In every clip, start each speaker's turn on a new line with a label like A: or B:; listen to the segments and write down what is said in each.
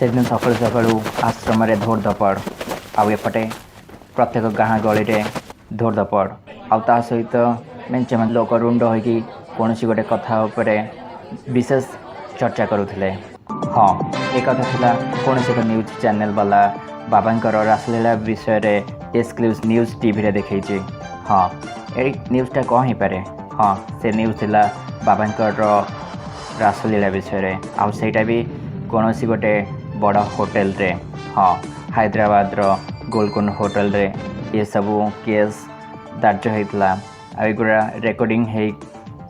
A: से दिन सकाळु सकाळु आश्रम रे धोड़ धपड़ आउ एपटे प्रत्येक गाँ गली रे धोड़ धपड़ आ सहित मेंचे में लोक रुंड होगी कौन गोटे कथा उपरे विशेष चर्चा करुले। हाँ एक कथा थिला कौन एक न्यूज चैनल वाला बाबांकर रासलीला विषय रे एक्सक्लूसिव न्यूज टीवी रे देखी। हाँ ये न्यूज़टा कौन ही पारे। हाँ से न्यूज थिला बाबांकर रासलीला विषय रे आउ सेटा भी कौन गोटे बड़ होटेल रे। हाँ हैदराबाद गोलकुंड होटेल रे ये सबू केस दर्ज होता आगुड़ा रेकर्डिंग है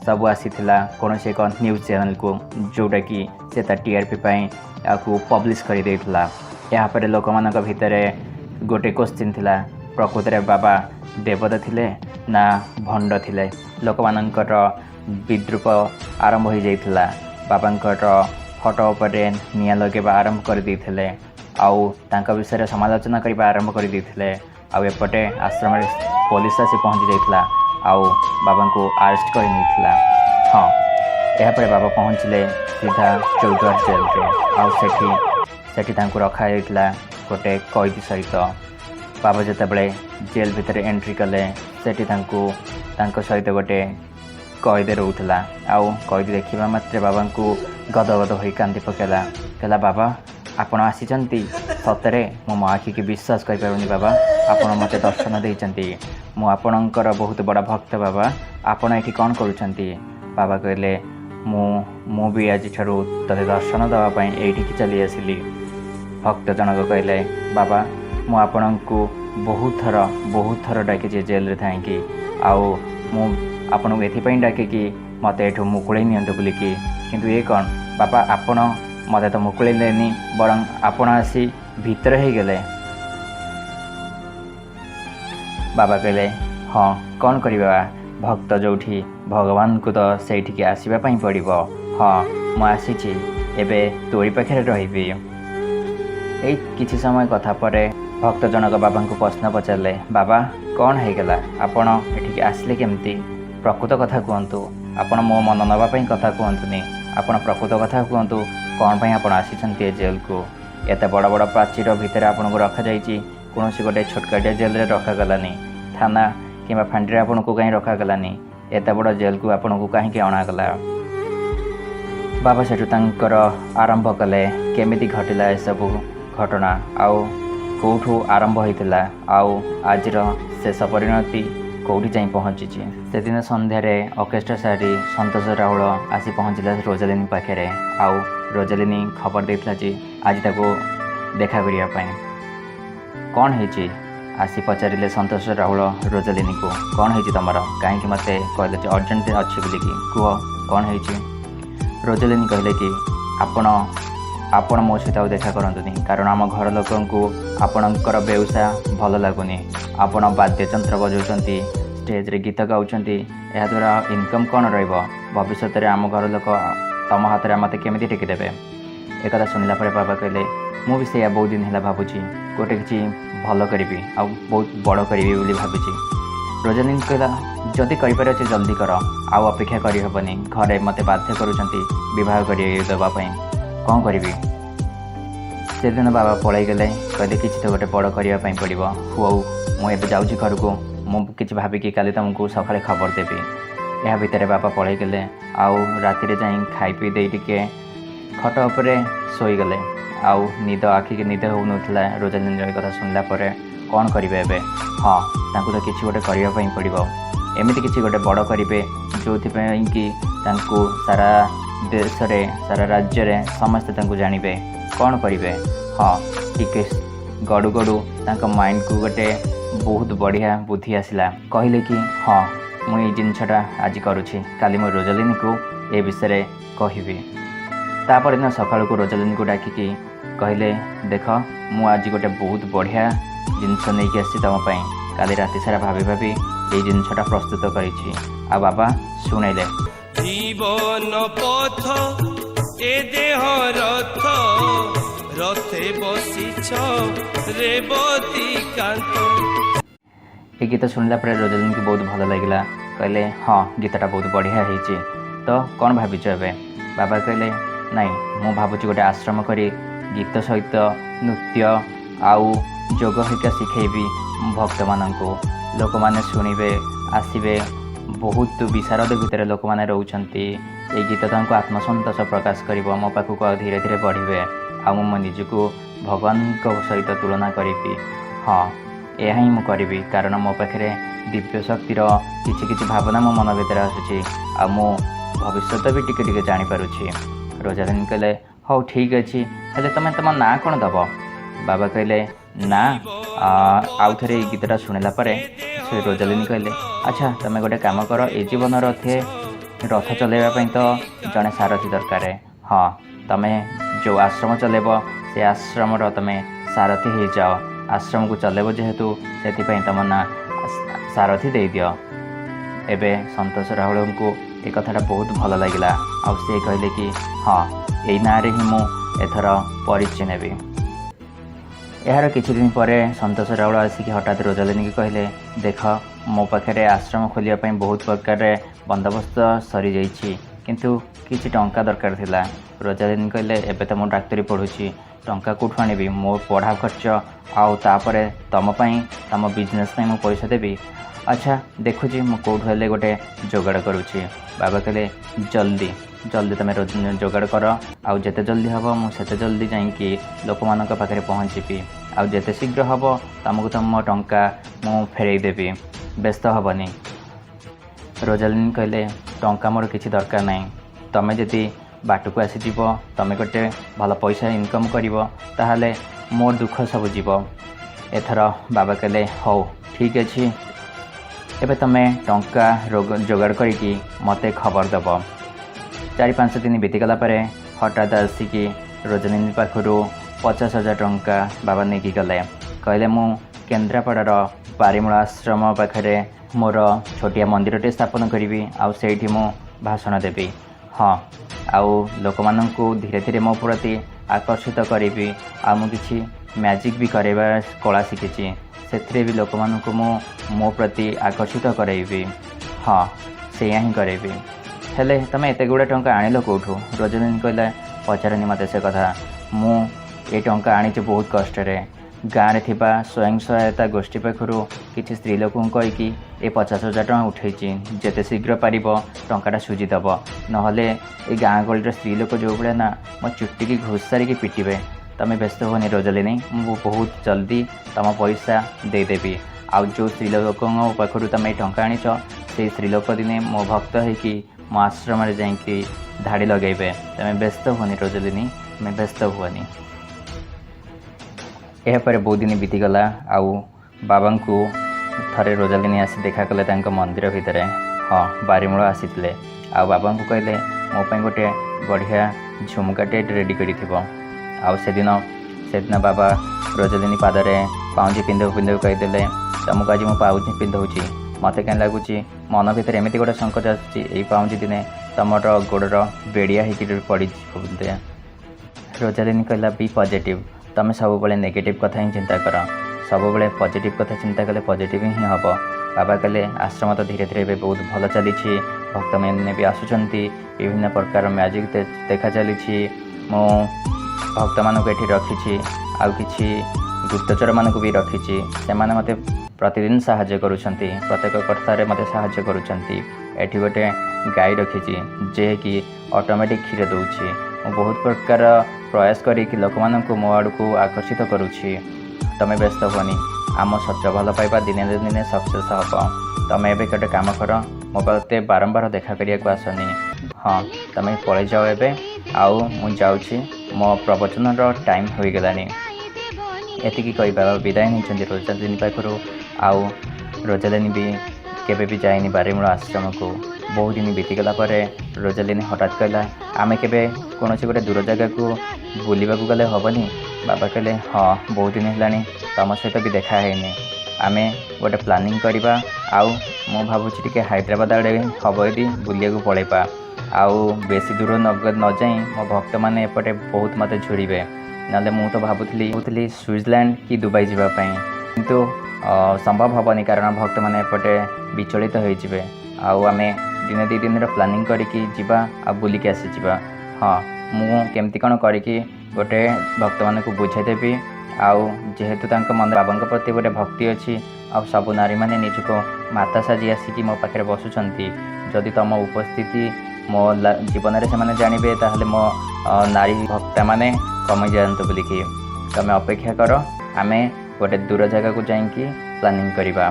A: सब आसीला कौन एक न्यूज चैनल को जोटा कि से टीआरपी आपको पब्लिश कर देता। यापर लोक मान भितर गोटे क्वेश्चन थिला प्रकृत में बाबा देवता थिले ना भंड थिले। लोक मानकर विद्रूप आरंभ हो जाता बाबांकर फोटो पर निया लगेबा आरंभ कर देते आउ तांका विषय समालोचना करने आरंभ कर देते। आउ एपटे आश्रम पुलिस आसी पहुँची जाता आउ बाबा को अरेस्ट कर नहीं। हाँ यापर बाबा पहुँचले सीधा चौद्वार जेल रे आउ सेठी रखा जाता गोटे कैदी सहित। बाबा जितेबाला जेल भितर एंट्री कले सेठी सहित गोटे कैदी रोला आउ कैदी देखा मात्र बाबा को गदगद हो कांदी पकेला कहला बाबा आपण आसीचंती सतरे मो आखि की विश्वास कर पारुनी बाबा आपण मते दर्शन देइचंती मु आपणकर बहुत बड़ा भक्त बाबा आपण एठी कौन करूचंती। बाबा कहले मु भी आज ठारू तते दर्शन दवा पई एठी की चली आसिली। भक्त जनक कहले बाबा मु आपण को बहुत थर डाके जेल रे थांकी आउ मु आपण को एथि डाके कि मते एठू मुकुळे नियंतु बोलिकी किंतु ये कौन बाबा आपण मत तो मुकुलेनी बरं आपण आसी भीतर ही गले। बाबा कहले हाँ कौन करवा भक्त जोठी भगवान को तो सेठी आसवाई पड़ो। हाँ मुझे एबे तोरी पाखे रही। यही किसी समय कथा पर भक्त जनक बाबा को प्रश्न पचारे बाबा कौन हो गला आपण एठिक आसले केमती प्रकृत कथा कहतु आपण मो मन नापी कथा कहतुनी आपण प्रकृत कथा कहतु कौन पाई आपण आसी जेल को एत बड़ बड़ प्राचीर भितर आपन को रखा जाइए कौन गोटे छोटकाटिया जेल रे रखागलानी थाना कि फांडी आपन को कहीं रखागलानी एत बड़ जेल को आपन को कहीं अणागला। बाबा सेठू तांकर आरंभ कले केमिति घटिला ए सब घटना आउ कौठू आरंभ होता आउ आजिर शेष परिणति कौटी जाई पहुँची। से दिन संध्यारे ऑर्केस्ट्रा सारी संतोष राहुल आसी पहुँचला रोजालिनी पाखे आउ रोजालिनी खबर देता जी आज ताको देखा करने कौन है आसी पचारे संतोष राहुल रोजालिनी को कौन है तुमर कहीं मत कहले अर्जेंट अच्छी बोलिकी कह कौन है। रोजालिनी कहले कि आपण मो सहित देखा करतुनी कारण आम घर लोक आपणकर बेउसा भल लगुनि आपण वाद्ययंत्र बजाउछंती स्टेज रे गीत गाउछंती या द्वारा इनकम कौन रहिबो भविष्य में आम घर लोक तम हाथ में मत केमी टेकीदेवे। एक शुणिला बाबा कहले मु भी से बहुत दिन है भावुची गोटे किसी भल करी आ बहुत बड़ करी भावी। रोजालिनी कहला जदि कर जल्दी कर आउ अपेक्षा करहबनी घरे मत बाध्य करुँच बह करदेवाई कौन करी। से दिन बाबा पलि गले कहले कि तो गोटे बड़ करने पड़ो हूँ मुझे जाऊँगी घर को मुझे भाविकी काली तुमको सकाଳେ खबर देवी। यह भितर बाबा पलि गले आउ राति जा खाई पी दे टिके खट उपर शोगले आउ निद आखि के निद हो ना। रोजालिनी कथा शुणला कौन करेंगे एवं हाँ तो किसी गोटे करने पड़ो एमती किसी गोटे बड़ करेंगे जो कि सारा देश रे सारा राज्य रे समस्ते जानवे कौन करेंगे। हाँ टिके गड़ू गड़ू माइंड को गोटे बहुत बढ़िया बुद्धि आसला कहले कि हाँ मुझे जिनसटा आज करुँची काली मो रोजालिनी को ए विषय कहबी। तापर दिन सकाल को रोजालिनी को डाकिकी कहले देख मु आज गोटे बहुत बढ़िया जिनस नहीं आसी तुम काली राति सारा भाभी भाभी ये जिनसटा प्रस्तुत करी आ बाबा शुणेले
B: जीवन पथ ए देह रथ रथे बसिछ रेवती कांत।
A: ये गीत शुणिला रोजालिनी को बहुत भल लगे कहले हाँ गीतटा बहुत बढ़िया तो कौन भाविच ए बाबा कहले नाई मु भावुची गोटे आश्रम करी गीत सहित नृत्य आउ जोग हिका शिखेबी भक्त मानू लोक मैंने शुणे आसवे बहुत विशारद भितर लोक मैंने रोचंती ये गीत तांको आत्मसंतोष प्रकाश कर मो पाखक धीरे धीरे बढ़े आ मो निजको भगवान सहित तुलना करी हाँ यह ही मुझे कारण मो पाखे दिव्य शक्तिर किसी भावना मो मन भर आसूँ आ मो भविष्य भी टिके जानीपारुछि। रोजालिनी कहले हौ ठीक अच्छे हेले तुम तुम ना कौन दब बाबा कहले ना आउ थे गीतटा शुणिला से रोजालिनी कहले अच्छा तुम गोटे काम कर ए जीवन रथे रथ चलैवाई तो जड़े सारथी दरकार हाँ तुम जो आश्रम चलेब से आश्रम तुम सारथी हो जाओ आश्रम को चलेब जेहेतु से तुम ना सारथी दे दियो। एबे संतोष राहुल को ये कथाटा बहुत भल लगिला आ से कहले कि हाँ यही ना रे ही मुझर परिचय नेबी। यार किछि दिन पर संतोष राउल आसिक हठात रोजालिनी की कहले देख मो पाखे आश्रम खोलिया बहुत प्रकार बंदोबस्त सरी जाइछि किंतु किछि टंका दरकार थिला। रोजालिनी कहले एबे तो मो डाक्तरी पढ़ुछि टंका कोठु आनिबी मो पढ़ा खर्च आउ तापरे तम पई तम बिजनेस पई मो पैसा देबी। अच्छा देखुची मु कौटू हेले गोटे जोगाड़ करुँची। बाबा कहले जल्दी जल्दी तुम जोगाड़ कर आउ जेते जल्दी हम मुझे जल्दी जाइकी लोक मान पाखे पहुँची आउ जेते शीघ्र हम तुमको तुम टंका मु फेरई देवी व्यस्त हेनी। रोजालिनी कहले टंका मोर किसी दरकार नहीं तुम्हें जदि बाट को आसीज तुम गोटे भल पैसा इनकम कर मोर दुख सब जीव। एथर बाबा कहले हौ ठीक अच्छे एबे तुम टंका जोगाड़ करी मते खबर दब। 4-5 दिन बीतीगला हठात आसिक रोजालिनी पाखु 50,000 टंका बाबा नहीं गले कहले मु केन्द्रापड़ार पारिमूल आश्रम पाखे मोर छोटिया मंदिरटे स्थापन करी आउ सेठी मु भाषण देवी हाँ आउ लोक मानू धीरे धीरे मो प्रति आकर्षित करी आ मु किछि मैजिक भी करवा कला शिखी से भी लोक मानू मो प्रति आकर्षित करैबी हाँ से ही करेबी। हेले तुम एत गुड़ा टंका आनिल कौठू? रोजालिनी कहला पचारनी मत से कथा मु ये टंका आनी बहुत कष्ट गाँव में स्वयं सहायता गोष्ठी पाखु किसी स्त्री लोक कहीकि ये 50,000 टଙ୍କା उठेची जेते शीघ्र पार टाटा सुझीदेव नहले ये गाँ गलिर स्त्री लोक जो भाया ना मो चुट्टी की घुष सारिकी पिटे। तुम व्यस्त होनी रोजालिनी मु बहुत जल्दी तुम पैसा देदेवी आउ जो स्त्री लोक पाखु तुम ये टंका आनीच से स्त्री लोक दिने मो भक्त होगी मो आश्रम जाइकी धाड़ी लगेबे। तुम व्यस्त होनी रोजालिनी तुम व्यस्त हुअनी। यापर बहुत दिन बीतीगला आउ बाबा को थरे रोजालिनी आसी देखा कले मंदिर भितर हाँ बारीमूल आसी आ बाबा को कहले मोपाई गोटे बढ़िया झुमकाटे रेडी करी आउ से दिन बाबा रोजालिनी पादरे पाउंजी पिंधु कहीदे तुमको आज मु पाउंजी पिंधौची मत कहीं लगुच मन भर एमती गोटे संकट आई पाउंजी दिने तुम गोड़र बेड़िया हो पड़। रोजालिनी कहला बी पॉजिटिव तुम सब नेगेटिव कथा ही चिंता कर सब पॉजिटिव कथा चिंता कले पॉजिटिव ही हम। बाबा कहले आश्रम तो धीरे धीरे बहुत भल चली भक्त मैंने भी आसुंच विभिन्न प्रकार मैजिक देखा चली मो भक्त मानक ये रखी आउ कि गुप्तचर मानक भी रखी से मत प्रतिदिन साहाय्य करुँच प्रत्येक कथार मत साहाय्य करुँच। गोटे गाई रखी जे कि ऑटोमेटिक क्षीर दौची बहुत प्रकार प्रयास करी लोक मानू मो आड़ को आकर्षित करुँची। तुम व्यस्त हुअनी आम सच भल पाइबा दिने दिने सक्सेस हम। तुम एवं गोटे काम कर मो पाते बारंबार देखा करने आसनी हाँ तुम पलि जाओ एवं आउ मु जाऊँगी मो प्रवचन टाइम हो गलानी। एतिकी कही बाबा विदाय नहीं रोजालिनी पाखु आउ रोजालिनी भी केबे भी जाइनी बारीमूल आश्रम को। बहुत दिन बीतीगला रोजालिनी हठात कहला आमे केबे कौन गोटे दूर जगह को बुलवा गले हेनी? बाबा कहले हाँ बहुत दिन है तुम सहित भी देखा है आमे गोटे प्लानिंग करवा आउ मु भावुची टिके हैदराबाद आड़े हम यदि बुलिया पलैबा आउ बेसी दूर न जाई मो भक्त मैंने एपटे बहुत मत झुड़े ना मु तो भावुली स्विट्जरलैंड कि दुबई जावाई किंतु संभव हेनी कारण भक्त मैंने एपटे विचलित होइजिबे आउ आमे दिने 2 दिन प्लानिंग करिकी जिबा आ बुलिकी आसी जिबा। हाँ मु केमती कौन करिकी गोटे भक्त मानक बुझेदेवी आउ जेहेतु तांक मन बाबा प्रति गोटे भक्ति अच्छी आ सब नारी मैंने निजक माता साजी आसिकी मो पाखे बसुंट जदि तुम उपस्थिति मो जीवन में से जानवे ताहले मो नारी भक्ता माने कमी जातु बोलिकी तुम अपेक्षा कर आमे गोटे दूर जगह को जाइकी प्लानिंग करवा।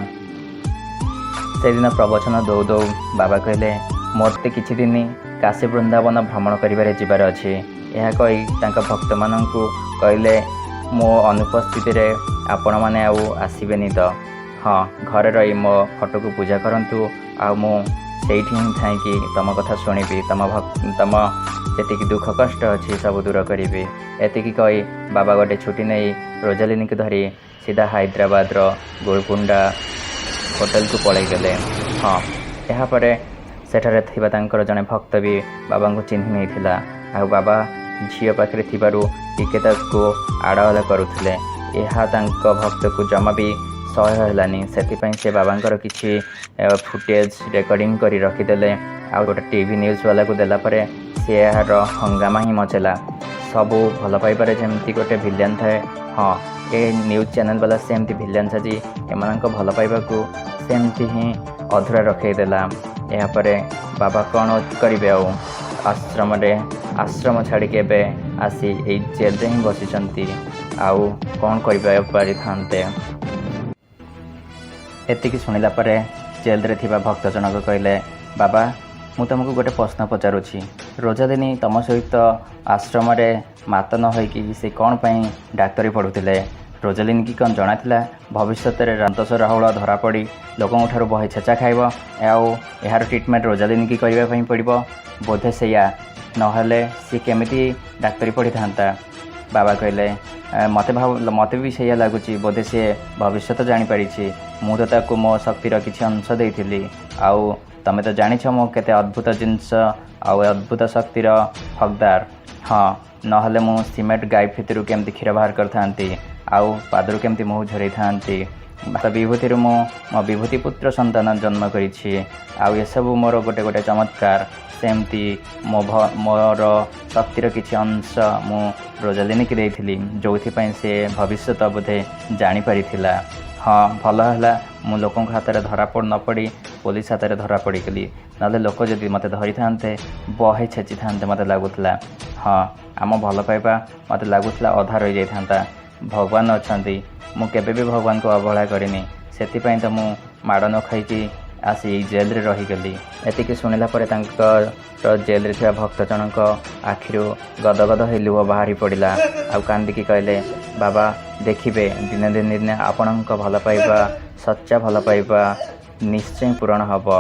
A: से दिन प्रवचन दौ दौ बाबा कहले मोते किछि दिन काशी वृंदावन भ्रमण करिबारे जिबार अछि। यह कही तांका भक्त माननकु कहले मो अनुपस्थिति रे आपण माने आउ आसीबेनी तो हाँ घरे रही मो फोटो को पूजा करंतु आ मो सेठी ही थाइकी तुम कथा शुणिबी तुम जी दुख कष्ट अच्छी सब दूर करी एतिकी कही बाबा गोटे छुट्टी नहीं रोजालिनी को धरी सीधा हैदराबाद गोलकुंडा होटेल को पलि गले। हाँ यापर सेठारे थिबा तांकर जने भक्त भी बाबा को चिन्ह नहीं था आ बाबा झील पाखे टिके को आड़ाला करुले यह भक्त को जमा भी सह्य हेलानी से बाबांकर किसी फुटेज रेकर्डिंग कर रखीदे आ गोटे टीवी न्यूज वाला को देलापर सी यार हंगामा ही मचेला सबू भल पाइबारे जमती गोटे भिलियन थाए। हाँ ये न्यूज चैनल वाला सेमती भिलियन साजी एम भल पाइबा को सेमती ही अधूरा रखईदेला। यापर बाबा कौन करेंगे आश्रम छाड़ी के आसी यही जेल ही बसी आउ कौन कर एतिकी शुणिला परे जेल रे थिबा भक्त जनक कहले बाबा मु तुमको गोटे प्रश्न पचारुछि रोजालिनी तुम सहित आश्रम रे मात न होइकी से कौन पाई डाक्तरी पढ़ुथिले रोजालिनी की कौन जना थिला भविष्य में रांतस राहुल धरा पड़ी लोकों ठारू बहे छेचा खाइब आउ यार ट्रिटमेंट रोजालिनी की करने पड़ो बोधे सैया नहले सी केमिति डाक्तरी पढ़ी था। बाबा कहले मते भी सैया लगुच बोधे सी भविष्य तो जापारी मु तो ताकू मो शक्तिर किसी अंश देती आउ तमें तो जाच मो केते अद्भुत जिनस आउ अद्भुत शक्तिर हकदार। हाँ नहले मु सीमेंट गाई भितर केमती क्षीर बाहर करथांती आउ पादरू केमती मुह झरई थांती विभूति मो विभूति पुत्र संतान जन्म करी आउ ये सब मोर गोटे गोटे चमत्कार सेमती मोर शक्तिर किसी अंश मु रोजालिनी की देइथिली जो से भविष्य बोधे जापारी। हाँ भल है मु लोकों हाथ में धरा पड़ न पड़ी पुलिस हाथ में धरा पड़ी गली ना लोक जदि मत धरी था बहे छेची था मत लगुला। हाँ आम भल पाइबा मत लगुला अधा रही जाता भगवान अच्छा मुझे भी भगवान को अवहेला करनी से तो मु माड़ न खाई आसी जेल रे रहीगली। एतिकी शुणिला जेल रे थिबा भक्त जनक आखिरू गदगद हो लुह बाहरी पड़ा आ कांदिकी कहले बाबा देखिए दिने दिने आपण भल पाइबा सच्चा भल पाइबा निश्चय पूरण हम।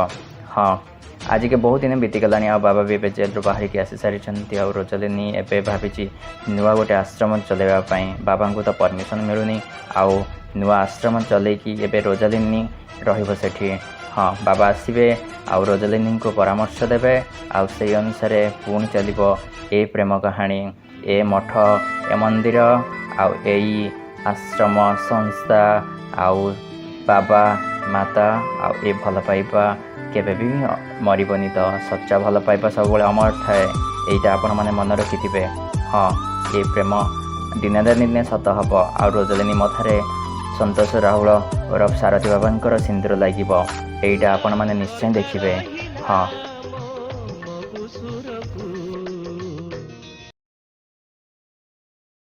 A: हाँ आज के बहुत दिन बीतीगला आ बाबा भी जेल बाहर की आसी सारी आ रोजालिनी एवं भावी नुआ गोटे आश्रम चलैवाई बाबा को तो परमिशन मिलूनी आउ नुआ आश्रम चलैकी एवं रोजालिनी रही। हाँ बाबा आसबे आउ रोजालिनी को परामर्श देवे आउ से अनुसार पुणी चलो ए प्रेम कहानी ए मठ ए मंदिर आउ यही आश्रम संस्था आउ बाबा माता आउ ए भल पाइबा केबे भी मरबनी तो सच्चा भल पाइबा सब अमर थाए यहीटा आपण मैंने मन रखिथे। हाँ ये प्रेम दिने दिने सत हम आ रोजालिनी मथारे संतोष राहुल और सारथी बाबा सिंदूर लगे यहीटा आपण मैंने निश्चय देखिए। हाँ